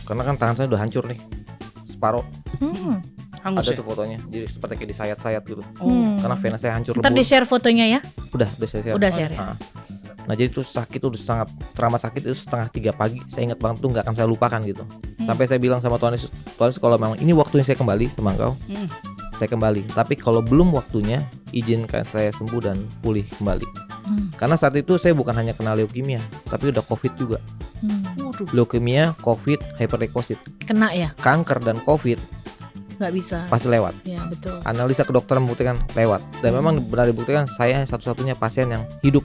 Karena kan tangan saya udah hancur nih, separuh. Hangus Ada ya? tuh fotonya, jadi seperti kayak disayat-sayat gitu. Oh. Karena vena saya hancur Ntar lebur. di-share fotonya ya. Udah saya share. Udah share ya. Nah jadi tuh sakit udah sangat teramat sakit itu 2:30 pagi. Saya ingat banget tuh nggak akan saya lupakan gitu. Sampai saya bilang sama Tuhan Yesus kalau memang ini waktunya saya kembali sama Engkau, saya kembali. Tapi kalau belum waktunya, izinkan saya sembuh dan pulih kembali. Karena saat itu saya bukan hanya kena leukemia, tapi udah COVID juga. Waduh. Leukemia, COVID, hyperleukosit, Kena ya, kanker dan COVID nggak bisa. pasti lewat. Ya betul. Analisa kedokteran membuktikan lewat. Dan memang benar dibuktikan saya satu-satunya pasien yang hidup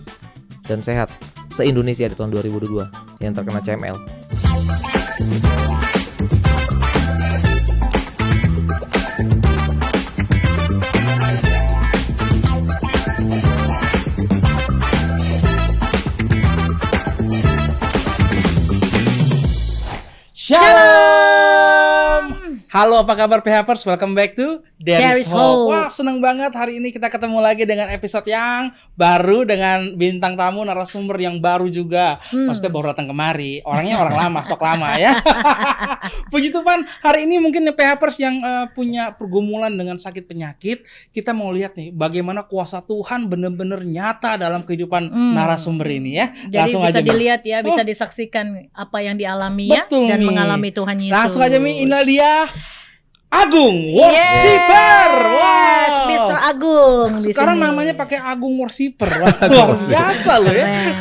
dan sehat se-Indonesia di tahun 2022 yang terkena CML. Shalom. Halo, apa kabar PHPers? Welcome back to There is Hope. Wah, seneng banget hari ini kita ketemu lagi dengan episode yang baru dengan bintang tamu narasumber yang baru juga. Maksudnya baru datang kemari. Orangnya orang lama, stok lama ya. Puji Tuhan, hari ini mungkin PHPers yang punya pergumulan dengan sakit penyakit, kita mau lihat nih bagaimana kuasa Tuhan benar-benar nyata dalam kehidupan narasumber ini ya. Jadi Langsung bisa aja, Bang. dilihat ya, bisa Oh. disaksikan apa yang dialami ya Betul, dan Mi. mengalami Tuhan Yesus. Langsung aja Mi, inilah dia Agung Worshipper. Yes, Wow. Mr. Agung di Sekarang sini. namanya pakai Agung Worshipper. Wah, luar biasa loh ya. Keren.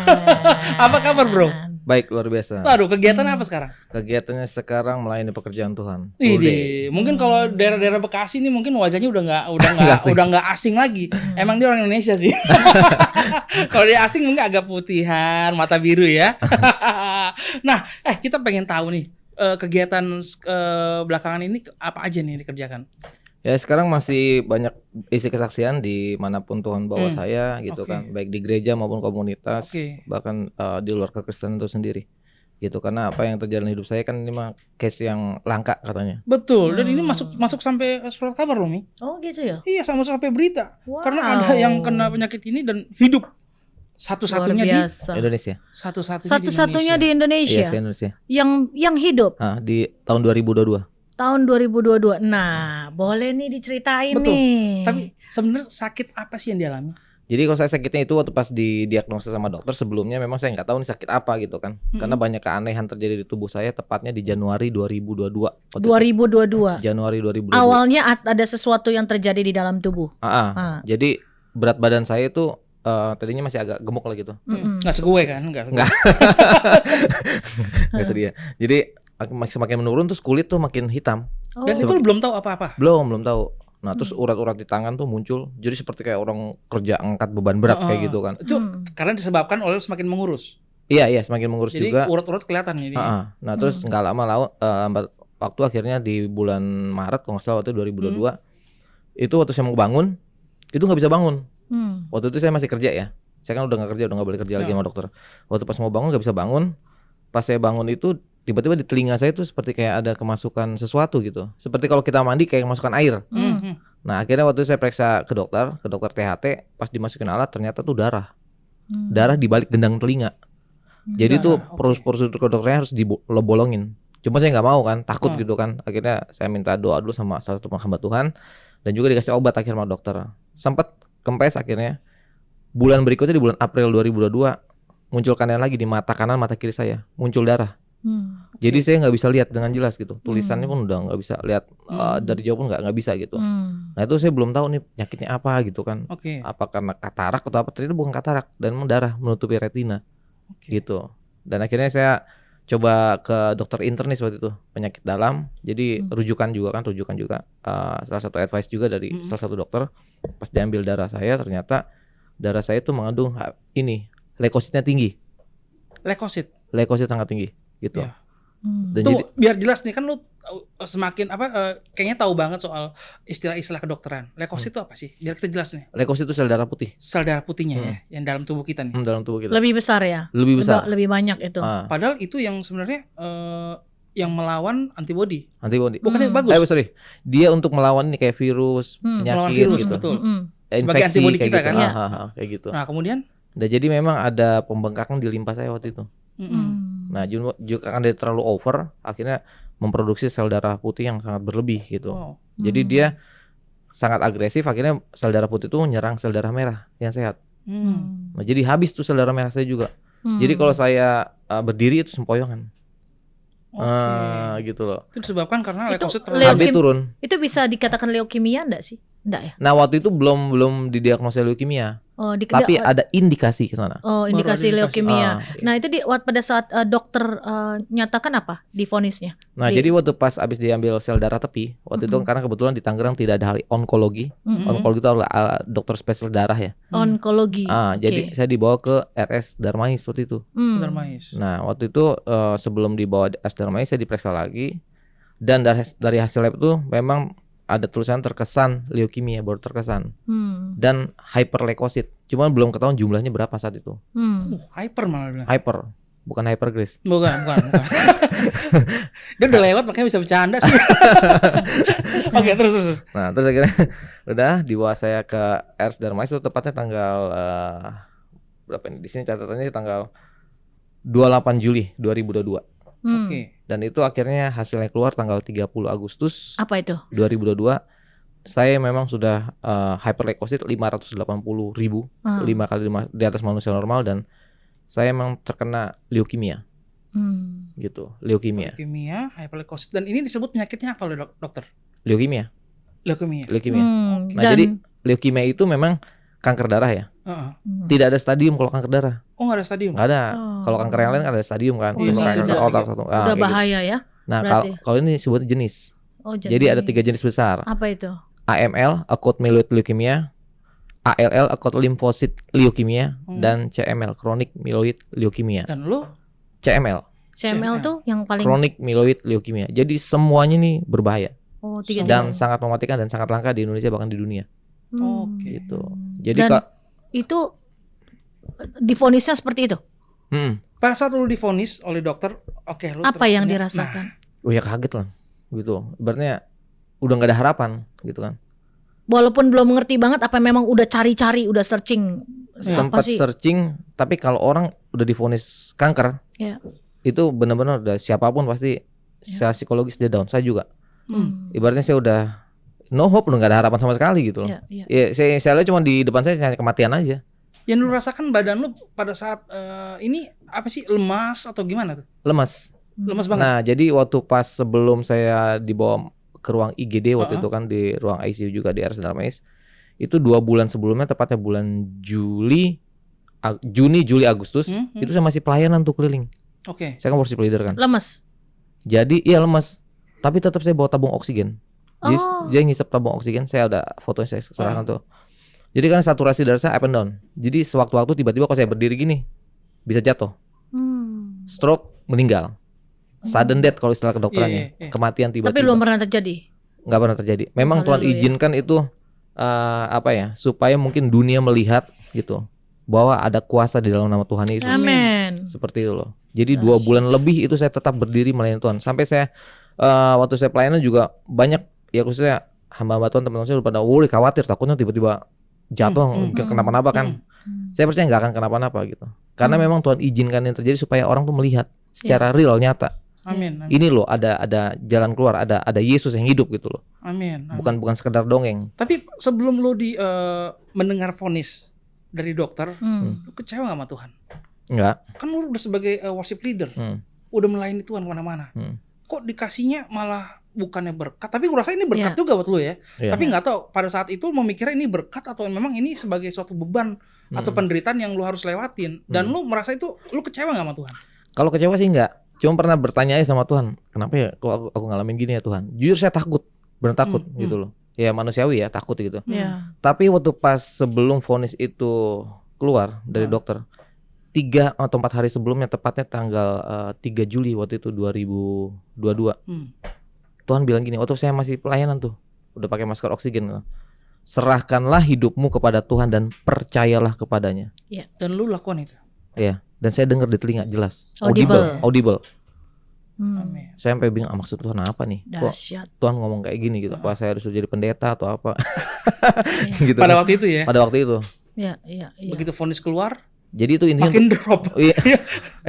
Apa kabar, Bro? Baik, luar biasa. Waduh, kegiatan apa sekarang? Kegiatannya sekarang melayani pekerjaan Tuhan. Full day. Ini mungkin kalau daerah-daerah Bekasi ini mungkin wajahnya Nggak asing. udah nggak asing lagi. Emang dia orang Indonesia sih. Kalau dia asing mungkin agak putihan, mata biru ya. Nah, kita pengen tahu nih kegiatan belakangan ini apa aja nih yang dikerjakan? Ya sekarang masih banyak isi kesaksian di manapun Tuhan bawa saya gitu Oke. kan, baik di gereja maupun komunitas, Oke. bahkan di luar kekristenan itu sendiri. Gitu karena apa yang terjadi dalam hidup saya kan ini mah case yang langka katanya. Betul. Dan ini masuk sampai surat kabar loh, Mi. Oh gitu ya. Iya, sampai berita. Wow. Karena ada yang kena penyakit ini dan hidup satu-satunya Luar di biasa. Indonesia. Satu-satunya di Indonesia Iya, Indonesia. yang hidup Di tahun 2022. tahun 2022. Nah, boleh nih diceritain Betul. nih. Tapi sebenarnya sakit apa sih yang dialami? Jadi kalau saya sakitnya itu waktu pas didiagnosa sama dokter, sebelumnya memang saya nggak tahu nih sakit apa gitu kan. Karena banyak keanehan terjadi di tubuh saya tepatnya di Januari 2022. Waktu itu. 2022. Januari 2022. Awalnya ada sesuatu yang terjadi di dalam tubuh. Jadi berat badan saya itu tadinya masih agak gemuk lah gitu. Nggak segue kan? Nggak. Nggak sedia. Jadi semakin menurun terus kulit tuh makin hitam. Oh. Dan itu lu belum tahu apa-apa. Belum tahu. Nah, terus urat-urat di tangan tuh muncul. Jadi seperti kayak orang kerja angkat beban berat kayak gitu kan. Itu karena disebabkan oleh semakin mengurus. Iya, semakin mengurus Jadi juga. urat-urat kelihatan ini. Nah, terus nggak lama lambat waktu akhirnya di bulan Maret kalau nggak salah waktu 2022 itu waktu saya mau bangun itu nggak bisa bangun. Waktu itu saya masih kerja ya. Saya kan udah nggak kerja, udah nggak boleh kerja lagi sama dokter. Waktu pas mau bangun nggak bisa bangun. Pas saya bangun itu tiba-tiba di telinga saya tuh seperti kayak ada kemasukan sesuatu gitu. Seperti kalau kita mandi kayak kemasukan air. Nah, akhirnya waktu itu saya periksa ke dokter THT, pas dimasukin alat ternyata tuh darah. Darah di balik gendang telinga. Jadi tuh prosedur kedokterannya harus dibolongin. Cuma saya nggak mau kan, takut gitu kan. Akhirnya saya minta doa dulu sama salah satu hamba Tuhan dan juga dikasih obat akhirnya sama dokter. Sempat kempes akhirnya. Bulan berikutnya di bulan April 2022 muncul keanehan lagi di mata kanan, mata kiri saya, muncul darah. Jadi saya nggak bisa lihat dengan jelas gitu. Tulisannya pun udah nggak bisa lihat dari jauh pun nggak bisa gitu. Nah itu saya belum tahu nih penyakitnya apa gitu kan. Apa karena katarak atau apa? Ternyata bukan katarak dan memang darah menutupi retina gitu. Dan akhirnya saya coba ke dokter internis waktu itu, penyakit dalam. Jadi rujukan juga. Salah satu advice juga dari salah satu dokter. Pas diambil darah saya ternyata darah saya itu mengandung leukositnya tinggi. Leukosit sangat tinggi gitu. Ya. Dan Tuh jadi biar jelas nih kan lu semakin kayaknya tahu banget soal istilah-istilah kedokteran. Leukosit itu apa sih? Biar kita jelas nih. leukosit itu sel darah putih Sel darah putihnya ya yang dalam tubuh kita nih. dalam tubuh kita. Lebih besar ya? Lebih besar. Lebih banyak itu. Padahal itu yang sebenarnya yang melawan antibody. Antibody. Bukannya bagus. Sorry. Dia untuk melawan ini kayak virus, Melawan penyakit virus, gitu. betul. Sebagai Infeksi antibody kayak kita gitu. kan. Iya. Kayak gitu. Nah, kemudian Nah, jadi memang ada pembengkakan di limpa saya waktu itu. Nah, juga kan dia terlalu over, akhirnya memproduksi sel darah putih yang sangat berlebih gitu. Oh. Jadi dia sangat agresif, akhirnya sel darah putih itu menyerang sel darah merah yang sehat. Nah, jadi habis tuh sel darah merah saya juga. Jadi kalau saya berdiri itu sempoyongan. Gitu loh. Itu disebabkan karena Itu leukosit HB turun. Itu bisa dikatakan leukemia enggak sih? Enggak ya? Nah, waktu itu belum didiagnosa leukemia. Oh, Tapi ada indikasi ke sana. Oh, indikasi Baru ada indikasi. leukemia. Nah, itu pada saat dokter nyatakan apa divonisnya? Nah, jadi waktu pas abis diambil sel darah tepi, waktu itu karena kebetulan di Tangerang tidak ada ahli onkologi. Onkologi itu adalah dokter spesialis darah ya. Onkologi. Jadi saya dibawa ke RS Darmais waktu itu. Darmais. Nah, waktu itu sebelum dibawa RS Darmais saya diperiksa lagi. Dan dari hasil lab itu memang ada tulisan terkesan leukemia, baru terkesan. Dan hyperleukosit. Cuman belum ketahuan jumlahnya berapa saat itu. Hyper malah bilang. Hyper, bukan hypergrace. Bukan. Dia udah lewat makanya bisa bercanda sih. Oke, terus. Nah, terus akhirnya udah dibawa saya ke RS Darmais itu tepatnya tanggal berapa ini? Di sini catatannya tanggal 28 Juli 2022. Oke. Dan itu akhirnya hasilnya keluar tanggal 30 Agustus Apa itu? 2022. Saya memang sudah hyperleukosit 580.000, 5 kali di atas manusia normal, dan saya memang terkena leukemia. Gitu, leukemia. Leukemia, hyperleukosit, dan ini disebut penyakitnya apa oleh dokter? Leukemia. Leukemia. Nah, jadi leukemia itu memang kanker darah ya. Tidak ada stadium kalau kanker darah. Oh, nggak ada stadium? Nggak ada. Kalau kanker yang lain kan ada stadium kan. Iya, Kalau kanker otak satu. Udah Gitu. bahaya ya. Nah, berarti. kalau ini disebut jenis. Oh, Jadi ada 3 jenis besar. Apa itu? AML, acute myeloid leukemia, ALL, acute lymphocyte leukemia, dan CML, chronic myeloid leukemia. Dan lu? CML, CML tuh yang paling chronic myeloid leukemia. Jadi semuanya nih berbahaya 3 dan sangat mematikan dan sangat langka di Indonesia bahkan di dunia. Oke. Gitu. Jadi Dan itu divonisnya seperti itu. Pada saat lu divonis oleh dokter, oke, lu Apa yang terkena- dirasakan? oh ya kaget lah, gitu. Ibaratnya udah nggak ada harapan, gitu kan. Walaupun belum mengerti banget, apa memang udah cari-cari, udah searching? Apa Sempat sih? searching, tapi kalau orang udah divonis kanker, Ya. itu benar-benar udah siapapun pasti secara psikologis dia down. Saya juga. Ibaratnya saya udah no hope, udah nggak ada harapan sama sekali gitu loh. Ya. Ya, saya lihat cuma di depan saya hanya kematian aja. Yang lu rasakan badan lu pada saat ini apa sih, lemas atau gimana tuh? Lemas. Lemas banget. Nah, jadi waktu pas sebelum saya dibawa ke ruang IGD waktu itu kan, di ruang ICU juga di RS Darmais, itu 2 bulan sebelumnya, tepatnya bulan Juni, Juli, Agustus, itu saya masih pelayanan tuh keliling. Oke. Saya kan worship leader kan. Lemes. Jadi iya lemas, tapi tetap saya bawa tabung oksigen. Jadi dia ngisap tabung oksigen, saya ada fotonya, saya serahkan tuh. Jadi kan saturasi darah saya up and down. Jadi sewaktu-waktu tiba-tiba kalau saya berdiri gini bisa jatuh, stroke, meninggal, sudden death kalau istilah kedokterannya, kematian tiba-tiba. Tapi belum pernah terjadi. Nggak pernah terjadi. Memang Tuhan izinkan itu supaya mungkin dunia melihat gitu bahwa ada kuasa di dalam nama Tuhan Yesus. Amin. Seperti itu loh. Jadi 2 bulan lebih itu saya tetap berdiri melayani Tuhan. Sampai saya waktu saya pelayanan juga banyak ya, khususnya hamba-hamba Tuhan, teman-teman saya udah pada khawatir, takutnya tiba-tiba jatuh kenapa-napa kan. Saya percaya nggak akan kenapa-napa gitu. Karena memang Tuhan izinkan yang terjadi supaya orang tuh melihat secara real, nyata. Amin. Ini loh ada jalan keluar, ada Yesus yang hidup gitu loh. Amin. Bukan sekedar dongeng. Tapi sebelum lu mendengar vonis dari dokter, lu kecewa gak sama Tuhan? Enggak. Kan lu udah sebagai worship leader, udah melayani Tuhan kemana-mana. Kok dikasihnya malah bukannya berkat? Tapi gue rasa ini berkat juga buat lu ya. Tapi nggak tahu pada saat itu mau mikirnya ini berkat atau memang ini sebagai suatu beban atau penderitaan yang lu harus lewatin. Dan lu merasa itu, lu kecewa gak sama Tuhan? Kalau kecewa sih enggak. Cuma pernah bertanya aja sama Tuhan, kenapa ya kok aku ngalamin gini ya Tuhan? Jujur saya takut, benar takut gitu loh. Ya manusiawi ya, takut gitu. Tapi waktu pas sebelum vonis itu keluar dari dokter, 3 atau 4 hari sebelumnya, tepatnya tanggal 3 Juli waktu itu 2022. Tuhan bilang gini, waktu saya masih pelayanan tuh, udah pakai masker oksigen. Serahkanlah hidupmu kepada Tuhan dan percayalah kepadanya. Dan lu lakukan itu. Iya, dan saya dengar di telinga jelas. Audible. Amin. Saya sampai bingung, maksud Tuhan apa nih? Kok Dahsyat. Tuhan ngomong kayak gini gitu? Apa saya harus jadi pendeta atau apa? Gitu. Pada waktu itu ya. Pada waktu itu. Iya. Begitu vonis keluar, Jadi itu intinya makin drop.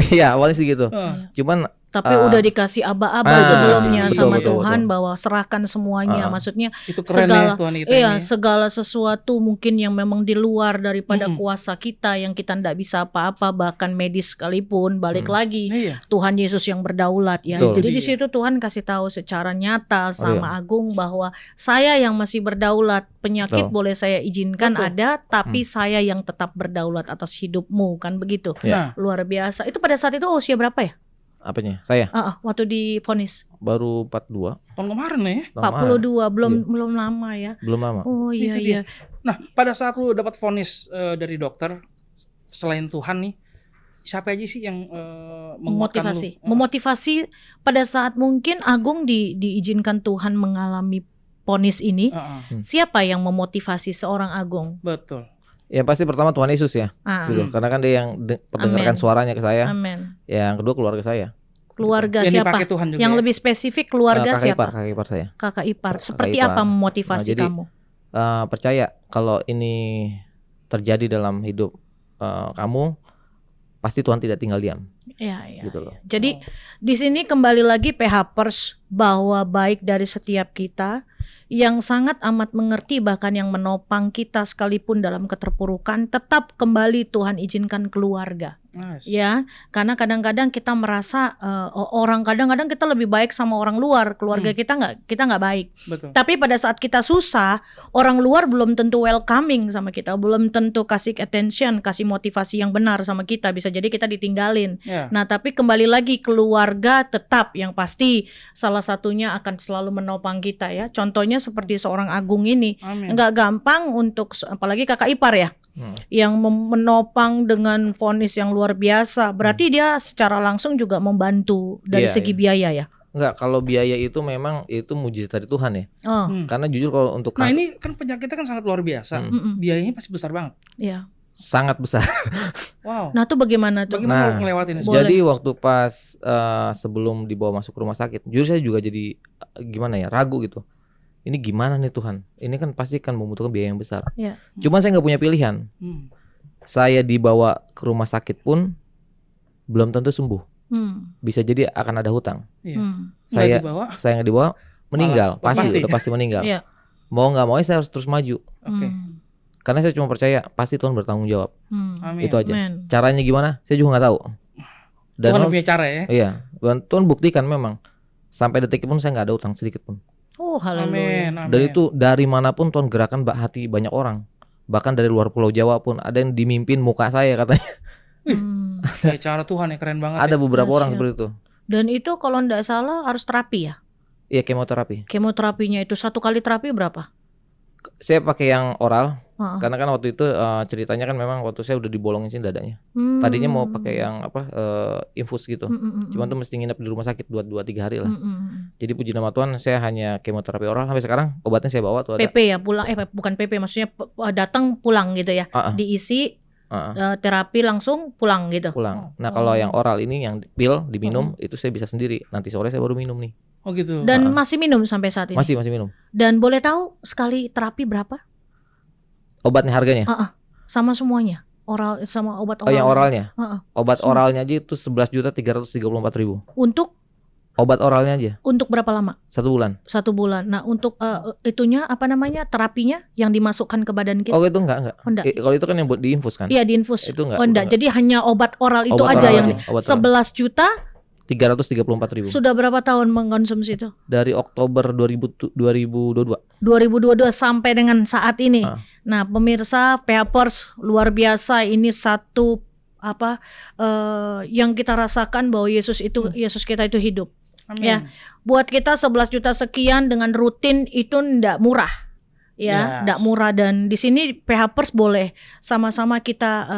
Iya, awalnya sih gitu. Cuman Tapi udah dikasih aba-aba sebelumnya betul, sama betul, Tuhan betul. bahwa serahkan semuanya. Maksudnya Itu keren segala ya Tuhan kita iya, ini. segala sesuatu mungkin yang memang di luar daripada Mm-mm. kuasa kita yang kita tidak bisa apa-apa, bahkan medis sekalipun balik lagi Iya. Tuhan Yesus yang berdaulat ya. Betul. Jadi di Iya. situ Tuhan kasih tahu secara nyata sama Agung bahwa saya yang masih berdaulat, penyakit Betul. boleh saya izinkan Betul. ada, tapi saya yang tetap berdaulat atas hidupmu, kan begitu. Ya. Nah, Luar biasa. Itu pada saat itu usia berapa ya? Apanya? Saya Waktu divonis baru 42. tahun kemarin ya. Tahun 42, belum Iya. belum lama ya. Belum lama. Oh iya Itu iya. Nah, pada saat lu dapat vonis dari dokter, selain Tuhan nih, siapa aja sih yang menguatkan Memotivasi. lu? Memotivasi pada saat mungkin Agung diizinkan Tuhan mengalami vonis ini. Siapa yang memotivasi seorang Agung? Betul. Ya pasti pertama Tuhan Yesus ya, gitu. Karena kan dia yang mendengarkan Amin. suaranya ke saya. Amin. Yang kedua keluarga saya. Keluarga Yang siapa? dipakai Tuhan juga. Yang ya? lebih spesifik keluarga Kakak siapa? ipar saya. Kakak ipar. Kakak Seperti ipar. apa memotivasi Nah, jadi, kamu? Percaya kalau ini terjadi dalam hidup kamu, pasti Tuhan tidak tinggal diam. Iya. Gitu loh. Jadi di sini kembali lagi PHPers bahwa baik dari setiap kita yang sangat amat mengerti bahkan yang menopang kita sekalipun dalam keterpurukan, tetap kembali Tuhan izinkan keluarga. Nice. Ya, karena kadang-kadang kita merasa kadang-kadang kita lebih baik sama orang luar, keluarga kita nggak baik. Betul. Tapi pada saat kita susah, orang luar belum tentu welcoming sama kita, belum tentu kasih attention, kasih motivasi yang benar sama kita. Bisa jadi kita ditinggalin. Ya. Nah, tapi kembali lagi keluarga tetap yang pasti salah satunya akan selalu menopang kita ya. Contohnya seperti seorang Agung ini, Amin. nggak gampang untuk apalagi kakak ipar ya. Yang menopang dengan vonis yang luar biasa. Berarti dia secara langsung juga membantu dari Iya, segi iya. biaya ya. Enggak, kalau biaya itu memang itu mujizat dari Tuhan ya. Oh, Karena jujur kalau untuk Nah, ini kan penyakitnya kan sangat luar biasa. Biayanya pasti besar banget. iya. sangat besar. Wow. Nah, tuh bagaimana tuh? Bagaimana Nah, lu ngelewatin itu? Boleh. Jadi waktu pas sebelum dibawa masuk rumah sakit, jujur saya juga jadi gimana ya, ragu gitu. Ini gimana nih Tuhan? Ini kan pasti kan membutuhkan biaya yang besar. Iya. Cuman saya nggak punya pilihan. Saya dibawa ke rumah sakit pun belum tentu sembuh. Bisa jadi akan ada hutang. Iya. Saya Nggak dibawa. saya nggak dibawa, meninggal. Malah, Pasti, pasti. udah pasti meninggal. Iya. Mau nggak mau saya harus terus maju. Oke. Karena saya cuma percaya pasti Tuhan bertanggung jawab. Amin. Itu aja. Amin. Caranya gimana? Saya juga nggak tahu. Tuhan Dan punya cara ya. iya, dan Tuhan buktikan memang sampai detik pun saya nggak ada utang sedikit pun. Oh, haleluya. Amin. Amin. Dan itu dari manapun Tuhan gerakan hati banyak orang. Bahkan dari luar Pulau Jawa pun ada yang dimimpin muka saya katanya. Ya, cara Tuhan yang keren banget. Ada ya. beberapa orang Dahsyat. seperti itu. Dan itu kalau nggak salah harus terapi ya. Iya, kemoterapi. Kemoterapinya itu 1 kali terapi berapa? Saya pakai yang oral Heeh. karena kan waktu itu ceritanya kan memang waktu saya udah dibolongin sini dadanya. Tadinya mau pakai yang infus gitu. Cuman tuh mesti nginep di rumah sakit 2-3 hari lah. Jadi puji nama Tuhan saya hanya kemoterapi oral sampai sekarang obatnya saya bawa tuh ada. PP ya, pulang bukan PP, maksudnya datang pulang gitu ya. Diisi terapi langsung pulang gitu. Pulang. Nah, kalau yang oral ini yang pil diminum itu saya bisa sendiri. Nanti sore saya baru minum nih. Oh gitu. Dan masih minum sampai saat ini. Masih minum. Dan boleh tahu sekali terapi berapa? Obatnya harganya? Sama semuanya. Oral sama obat oral. Oh, yang oralnya. Obat Semua. oralnya aja itu 11.334.000. Untuk Obat oralnya aja berapa lama? 1 bulan. 1 bulan. Nah, untuk itunya apa namanya? Terapinya yang dimasukkan ke badan kita? Oh, itu enggak. Oh, enggak. Kalau itu kan yang buat diinfus kan? Iya, diinfus. Itu enggak. Oh, enggak. Jadi hanya obat oral itu Obat aja oral yang aja, obat 11 juta 334.000. sudah berapa tahun mengkonsumsi itu? Dari Oktober 2022. 2022 sampai dengan saat ini. Nah, pemirsa PHPers, luar biasa, ini satu yang kita rasakan bahwa Yesus kita itu hidup. Amin. Ya. Buat kita 11 juta sekian dengan rutin itu ndak murah. Ya, Yes. ndak murah. Dan di sini PHPers boleh sama-sama kita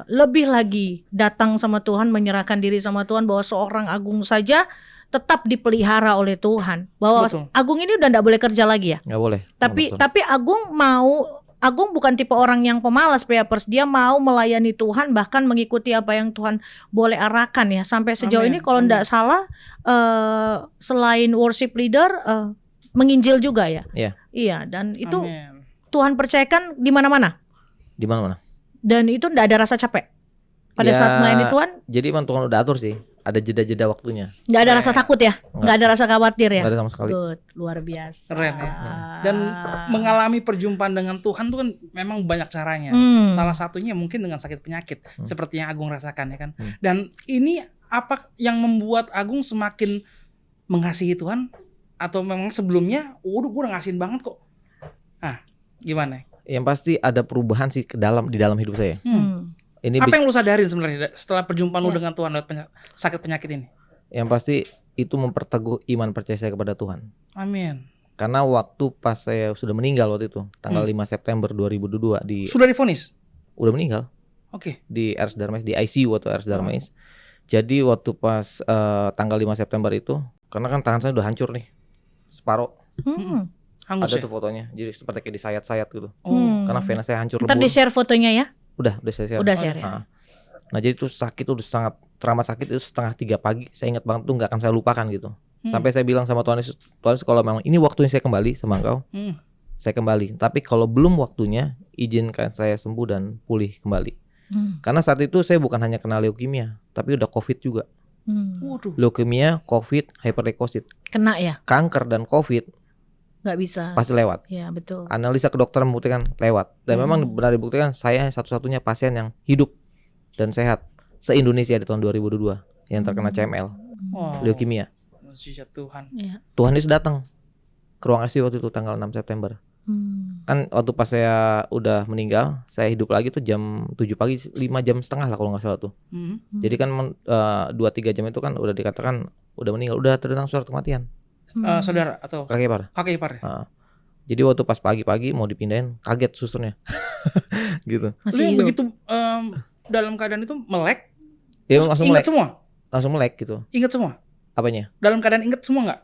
lebih lagi datang sama Tuhan, menyerahkan diri sama Tuhan bahwa seorang Agung saja tetap dipelihara oleh Tuhan. Bahwa Betul. Agung ini udah ndak boleh kerja lagi ya. Nggak boleh. Tapi Agung bukan tipe orang yang pemalas PHPers. Dia mau melayani Tuhan, bahkan mengikuti apa yang Tuhan boleh arahkan ya. Sampai sejauh Amin. ini kalau ndak salah selain worship leader menginjil juga ya. Iya. Iya, dan itu Amin. Tuhan percayakan di mana-mana. Di mana-mana. Dan itu ndak ada rasa capek pada Ya, saat melayani Tuhan. Jadi emang Tuhan udah atur sih. ada jeda-jeda waktunya. Nggak ada rasa takut ya? Nggak ada rasa khawatir ya? Nggak ada sama sekali. Good, luar biasa. Keren ya. Dan mengalami perjumpaan dengan Tuhan tuh kan memang banyak caranya. Salah satunya mungkin dengan sakit penyakit seperti yang Agung rasakan ya kan. Dan ini apa yang membuat Agung semakin mengasihi Tuhan atau memang sebelumnya gue udah ngasihin banget kok. Nah, gimana? Yang pasti ada perubahan sih di dalam hidup saya. Ini apa yang lu sadarin sebenarnya setelah perjumpaan lu dengan Tuhan lewat sakit penyakit ini? Yang pasti itu memperteguh iman percaya saya kepada Tuhan. Amin. Karena waktu pas saya sudah meninggal waktu itu, tanggal 5 September 2022 Sudah divonis? Udah meninggal. Oke. Di RS Darmais, di ICU waktu RS Darmais. Jadi waktu pas tanggal 5 September itu, karena kan tangan saya udah hancur nih, separuh. Hangus ada ya? tuh fotonya, jadi seperti kayak disayat-sayat gitu. Karena vena saya hancur. Ntar di-share fotonya ya? Udah saya share. Udah share ya. Nah jadi tuh sakit udah sangat teramat sakit itu 2:30 pagi. Saya ingat banget tuh nggak akan saya lupakan gitu. Sampai saya bilang sama Tuhan Yesus kalau memang ini waktunya saya kembali sama Engkau, saya kembali. Tapi kalau belum waktunya, izinkan saya sembuh dan pulih kembali. Karena saat itu saya bukan hanya kena leukemia, tapi udah COVID juga. Leukemia, COVID, hyperleukosit. Kena ya? Kanker dan COVID nggak bisa. Pasti lewat. Ya betul. Analisa ke dokter membuktikan lewat. Dan memang benar dibuktikan saya satu-satunya pasien yang hidup dan sehat se-Indonesia di tahun 2022 yang terkena CML, leukemia. Mujizat Tuhan. Ya. Tuhan Yesus datang ke ruang ICU waktu itu tanggal 6 September. Kan waktu pas saya udah meninggal, saya hidup lagi tuh jam 7 pagi, 5 jam setengah lah kalau nggak salah tuh. Jadi kan 2-3 jam itu kan udah dikatakan udah meninggal, udah terdengar suara kematian. Saudara atau kakek ipar. Kakek ipar ya? Jadi waktu pas pagi-pagi mau dipindahin, kaget susternya. Gitu. Lu begitu dalam keadaan itu melek? Ya langsung ingat melek. semua? Langsung melek gitu. Ingat semua? Apanya? Dalam keadaan ingat semua nggak?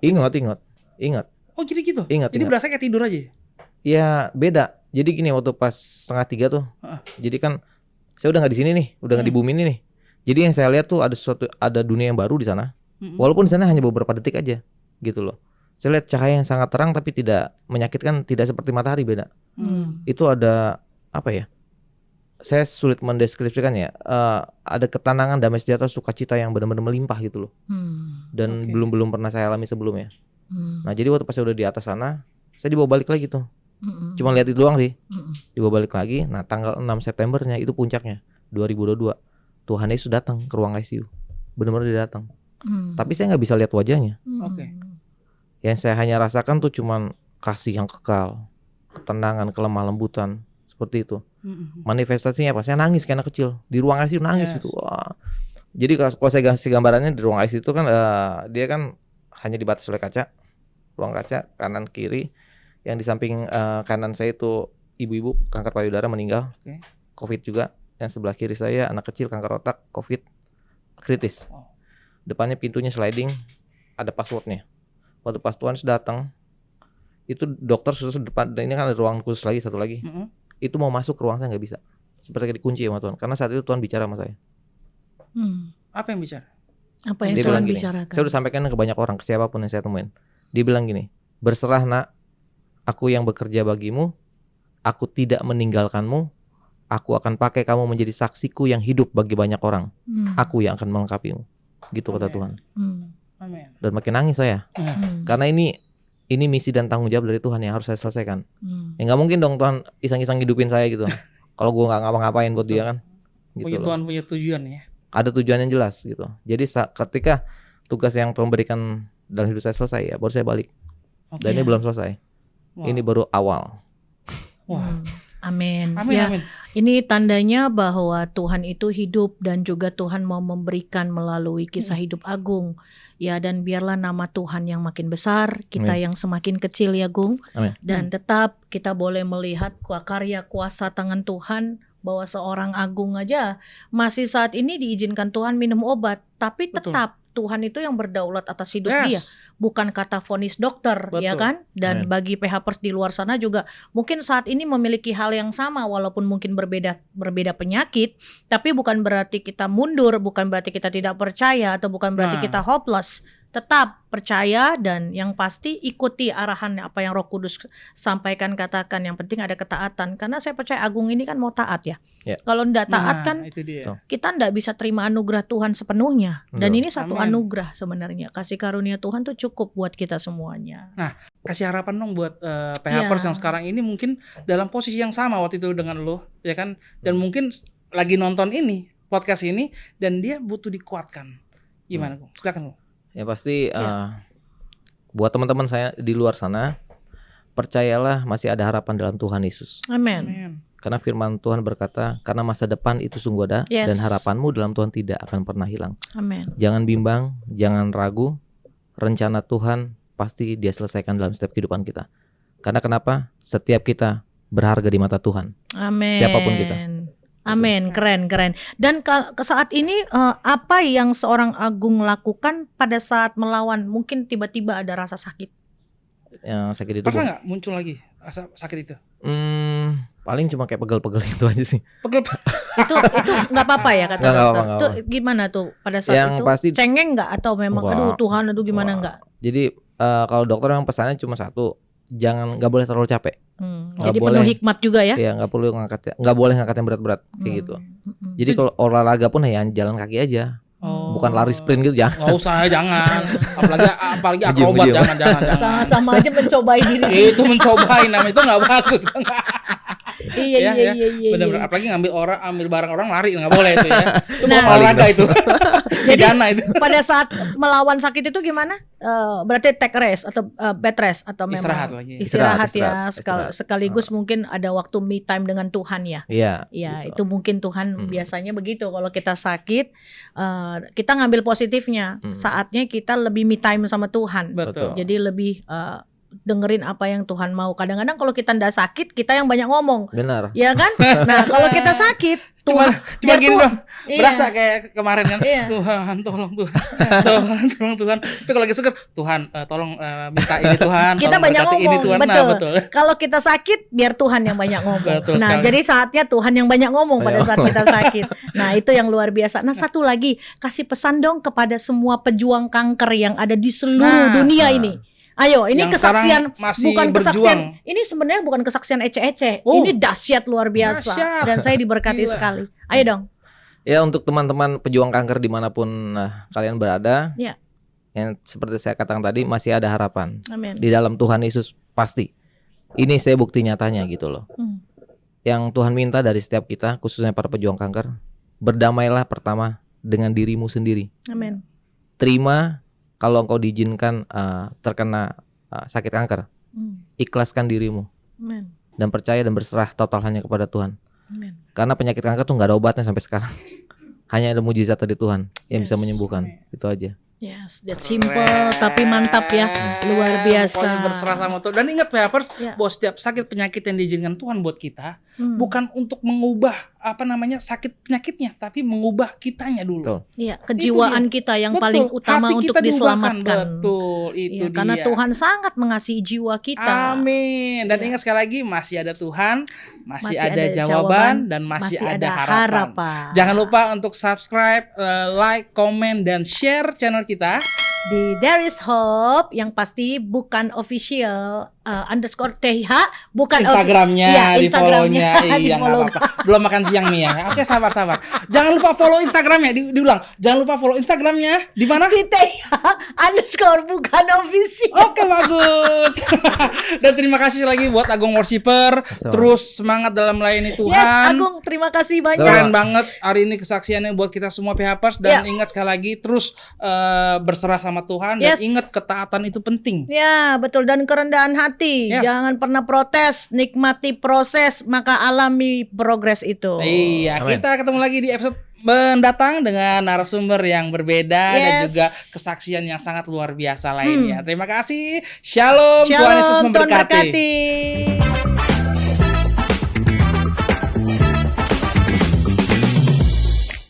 Ingat. Oh jadi gitu? Ingat. Jadi berasa kayak tidur aja? Ya beda. Jadi gini waktu pas 2:30 tuh. Jadi kan saya udah nggak di sini nih, udah nggak di bumi ini nih. Jadi yang saya lihat tuh ada dunia yang baru di sana. Walaupun di sana hanya beberapa detik aja, gitu loh. Saya lihat cahaya yang sangat terang tapi tidak menyakitkan, tidak seperti matahari, beda. Itu ada apa ya? Saya sulit mendeskripsikan ya. Ada ketenangan, damai sejahtera, sukacita yang benar-benar melimpah gitu loh. Dan belum pernah saya alami sebelumnya. Nah jadi waktu pas saya udah di atas sana, saya dibawa balik lagi tuh. Cuma lihat itu doang sih. Dibawa balik lagi. Nah tanggal 6 Septembernya itu puncaknya 2022. Tuhan Yesus datang ke ruang ICU. Benar-benar dia datang. Tapi saya nggak bisa lihat wajahnya. Yang saya hanya rasakan tuh cuman kasih yang kekal, ketenangan, kelemah lembutan, seperti itu. Manifestasinya apa? Saya nangis kayak anak kecil di ruang ICU, nangis gitu. Wah. Jadi kalau saya kasih gambarannya di ruang ICU itu kan dia kan hanya dibatasi oleh kaca, ruang kaca kanan kiri. Yang di samping kanan saya itu ibu-ibu kanker payudara meninggal, COVID juga. Yang sebelah kiri saya anak kecil kanker otak, COVID kritis. Depannya pintunya sliding, ada passwordnya. Waktu pas Tuhan sudah datang, itu dokter sudah depan, ini kan ada ruang khusus lagi satu lagi. Itu mau masuk ke ruang saya nggak bisa, seperti dikunci sama Tuhan. Karena saat itu Tuhan bicara sama saya. Apa yang bicara? Apa yang Dia Tuhan bilang gini, bicarakan? saya udah sampaikan ke banyak orang, ke siapapun yang saya temuin. Dia bilang gini, berserah nak, aku yang bekerja bagimu, aku tidak meninggalkanmu, aku akan pakai kamu menjadi saksiku yang hidup bagi banyak orang. Aku yang akan melengkapimu. Gitu kata Tuhan. Amin. Dan makin nangis saya. Karena ini misi dan tanggung jawab dari Tuhan yang harus saya selesaikan. Ya nggak mungkin dong Tuhan iseng-iseng hidupin saya gitu. Kalau gue nggak ngapa-ngapain buat dia kan. Gitu Tuhan punya tujuan ya. Ada tujuan yang jelas gitu. Jadi ketika tugas yang Tuhan berikan dalam hidup saya selesai, ya baru saya balik. Dan ini belum selesai. Ini baru awal. Amin. Amin. Ini tandanya bahwa Tuhan itu hidup dan juga Tuhan mau memberikan melalui kisah hidup Agung. Ya, dan biarlah nama Tuhan yang makin besar, kita yang semakin kecil ya Gung. Amin. Dan tetap kita boleh melihat karya kuasa tangan Tuhan, bahwa seorang Agung aja masih saat ini diizinkan Tuhan minum obat, tapi tetap Tuhan itu yang berdaulat atas hidup dia, bukan kata vonis dokter. Ya kan? Dan bagi PHPers di luar sana juga mungkin saat ini memiliki hal yang sama, walaupun mungkin berbeda penyakit, tapi bukan berarti kita mundur, bukan berarti kita tidak percaya, atau bukan berarti kita hopeless. tetap percaya dan yang pasti ikuti arahan apa yang Roh Kudus sampaikan, katakan. Yang penting ada ketaatan, karena saya percaya Agung ini kan mau taat ya. Kalau enggak taat kan itu dia. kita enggak bisa terima anugerah Tuhan sepenuhnya. Dan ini satu Amin. anugerah sebenarnya. Kasih karunia Tuhan tuh cukup buat kita semuanya. Nah, kasih harapan dong buat PHPers yang sekarang ini mungkin dalam posisi yang sama waktu itu dengan lo, ya kan? Dan mungkin lagi nonton ini, podcast ini, dan dia butuh dikuatkan. Gimana, Gung? Silakan, Gung. Ya pasti buat teman-teman saya di luar sana, percayalah masih ada harapan dalam Tuhan Yesus. Amin. Karena firman Tuhan berkata, karena masa depan itu sungguh ada dan harapanmu dalam Tuhan tidak akan pernah hilang. Amin. Jangan bimbang, jangan ragu. Rencana Tuhan pasti Dia selesaikan dalam setiap kehidupan kita. Karena kenapa? Setiap kita berharga di mata Tuhan. Amin. Siapapun kita. Amin, keren. Dan ke saat ini apa yang seorang Agung lakukan pada saat melawan? Mungkin tiba-tiba ada rasa sakit. Yang sakit itu Pernah nggak muncul lagi rasa sakit itu? paling cuma kayak pegel-pegel itu aja sih. Pegel. itu nggak apa-apa ya kata Nggak dokter. apa-apa. Itu gimana tuh pada saat Yang itu? pasti- Cengeng nggak atau memang Enggak. aduh Tuhan aduh gimana Wah. nggak? Jadi kalau dokter memang pesannya cuma satu, nggak boleh terlalu capek. Jadi Nggak penuh boleh. hikmat juga ya. Ya nggak boleh ngangkat yang berat-berat kayak gitu. Jadi kalau olahraga pun ya jalan kaki aja, bukan lari sprint gitu ya. Nggak usah, jangan. Apalagi Nge-gym, akrobat, nge-gym. jangan. Sama-sama aja mencobai diri sendiri. Itu mencobain namanya, itu nggak bagus. Iya. Benar-benar. Apalagi ambil barang orang lari, nggak boleh itu ya. Itu bukan Nah. olahraga itu. Pidana itu. Pada saat melawan sakit itu gimana? Berarti take rest atau bed rest atau memang Istirahat lagi. Istirahat ya. Istirahat. Sekaligus mungkin ada waktu me time dengan Tuhan ya. Iya. Ya, gitu. itu mungkin Tuhan biasanya begitu. Kalau kita sakit, kita ngambil positifnya. Saatnya kita lebih me time sama Tuhan. Betul. Jadi lebih dengerin apa yang Tuhan mau. Kadang-kadang kalau kita ndak sakit, kita yang banyak ngomong. Benar. Ya kan? Nah, kalau kita sakit, Cuma biar gini Tuhan- dong. Iya. Berasa kayak kemarin kan. Iya. Tuhan, tolong Tuhan. Tuhan, tolong. Tapi kalau lagi seger, Tuhan, tolong minta ini Tuhan. Kita tolong banyak berkati ngomong, ini Tuhan. betul. Nah, betul. Kalau kita sakit, biar Tuhan yang banyak ngomong. Betul Nah, sekali. jadi saatnya Tuhan yang banyak ngomong pada Banyak saat kita sakit. Nah, itu yang luar biasa. Nah, satu lagi, kasih pesan dong kepada semua pejuang kanker yang ada di seluruh dunia ini. Ayo, ini Yang kesaksian sekarang masih bukan berjuang. kesaksian. Ini sebenarnya bukan kesaksian ece-ece. Oh. Ini dahsyat luar biasa. Dahsyat. Dan saya diberkati Gila. sekali. Ayo dong. Ya untuk teman-teman pejuang kanker dimanapun kalian berada, Ya. yang seperti saya katakan tadi masih ada harapan Amin. di dalam Tuhan Yesus pasti. Ini saya bukti nyatanya gitu loh. Yang Tuhan minta dari setiap kita, khususnya para pejuang kanker, berdamailah pertama dengan dirimu sendiri. Amin. Terima kalau engkau diizinkan terkena sakit kanker, ikhlaskan dirimu Amin. dan percaya dan berserah total hanya kepada Tuhan. Amin. Karena penyakit kanker tuh nggak ada obatnya sampai sekarang. Hanya ada mujizat dari Tuhan yang bisa Yes. menyembuhkan. Itu aja. Yes, that's simple tapi mantap ya. Luar biasa. Pokoknya berserah sama Tuhan. Dan ingat PHPers, Ya. bahwa setiap sakit penyakit yang diizinkan Tuhan buat kita, Hmm. bukan untuk mengubah sakit penyakitnya, tapi mengubah kitanya dulu. Betul. Iya, kejiwaan kita yang Betul. paling utama Hati untuk kita diubahkan. diselamatkan. Betul, itu Iya, karena dia. Tuhan sangat mengasihi jiwa kita. Amin. Dan Ya. ingat sekali lagi, masih ada Tuhan, masih Masih ada ada jawaban, jawaban, dan masih masih ada ada harapan. harapan. Jangan lupa untuk subscribe, like, komen, dan share channel kita. Di There is Hope yang pasti bukan official underscore TH, bukan Instagramnya, Iya, di Instagramnya. follow-nya. Iya, nggak Di-follow. apa-apa. Belum makan siang nih ya. Oke, sabar. Jangan lupa follow Instagramnya. Diulang. Jangan lupa follow Instagramnya. Di mana? di TH underscore bukan official. Oke, bagus. Dan terima kasih lagi buat Agung Worshipper. Terus semangat dalam melayani Yes, Tuhan. Agung, terima kasih banyak. Keren banget hari ini kesaksiannya buat kita semua PHPers. Dan Ya. ingat sekali lagi, terus berserah sama Tuhan. Dan Yes. ingat ketaatan itu penting. Ya, betul, dan kerendahan hati. Yes. Jangan pernah protes, nikmati proses, maka alami progres itu. Iya, Amin. kita ketemu lagi di episode mendatang dengan narasumber yang berbeda dan Yes. juga kesaksian yang sangat luar biasa lainnya. Terima kasih. Shalom. Tuhan Yesus Shalom, Tuhan memberkati. berkati.